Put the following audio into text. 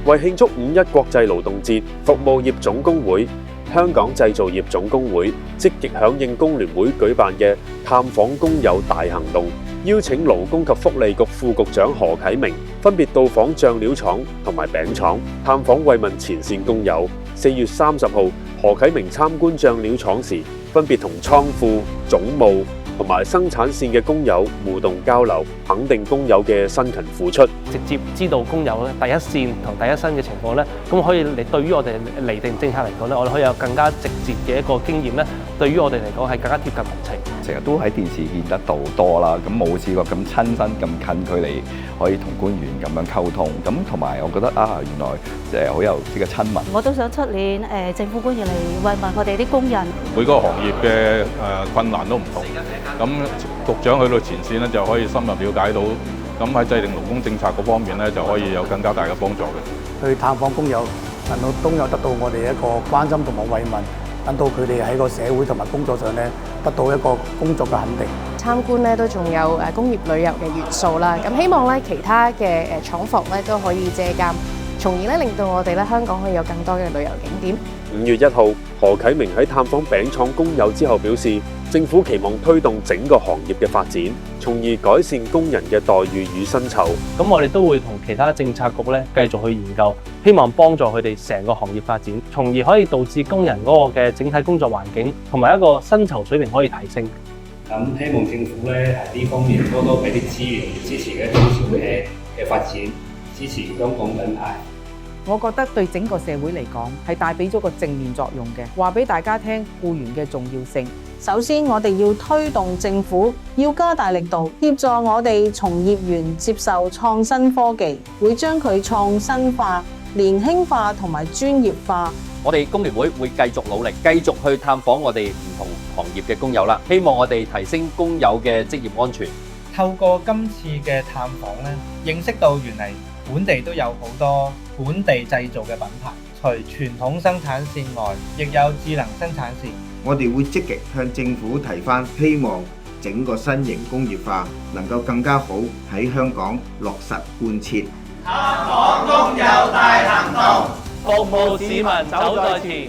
為慶祝五一國際勞動節，服務業總工會、香港製造業總工會積極響應工聯會舉辦嘅探訪工友大行動，邀請勞工及福利局副局長何啟明分別到訪醬料廠同埋餅廠，探訪慰問前線工友。4月30號，何啟明參觀醬料廠時，分別同倉庫、總務同埋生產線嘅工友互動交流，肯定工友嘅辛勤付出，直接知道工友咧第一線同第一身嘅情況咧，咁可以對於我哋釐定政策嚟講咧，我哋可以有更加直接嘅一個經驗咧，對於我哋嚟講係更加貼近民情。成日都喺電視見得到多啦，咁冇試過咁親身咁近距離可以同官員咁樣溝通，咁同埋我覺得啊，原來好有呢個親民。我都想出年政府官員嚟慰問我哋啲工人。每個行業嘅困難都唔同，咁局長去到前線咧就可以深入了解到，咁喺制定勞工政策嗰方面咧就可以有更加大嘅幫助嘅。去探訪工友，令到工友得到我哋一個關心同埋慰問。等到佢哋喺個社會同埋工作上咧，得到一個工作嘅肯定。參觀咧都仲有工業旅遊嘅元素啦，咁希望咧其他嘅廠房咧都可以借鑑，從而咧令到我哋咧香港可以有更多嘅旅遊景點。5月1號，何啟明喺探訪餅廠工友之後表示，政府期望推動整個行業嘅發展，從而改善工人嘅待遇與薪酬。咁我哋都會同其他政策局咧繼續去研究，希望幫助佢哋成個行業發展，從而可以導致工人嗰個嘅整體工作環境同埋一個薪酬水平可以提升。咁希望政府咧喺呢方面多多俾啲資源支持嘅中小企嘅發展，支持香港品牌。我覺得對整個社會嚟講係帶俾咗個正面作用嘅，話俾大家聽僱員嘅重要性。首先，我哋要推動政府要加大力度協助我哋從業員接受創新科技，會將佢創新化、年輕化同埋專業化。我哋工聯會會繼續努力，繼續去探訪我哋唔同行業嘅工友啦，希望我哋提升工友嘅職業安全。透過今次嘅探訪咧，認識到原嚟本地都有好多本地製造嘅品牌，除傳統生產線外，亦有智能生產線。我哋會積極向政府提返，希望整個新型工業化能夠更加好喺香港落實貫徹。探訪工友大行動，服務市民走在前。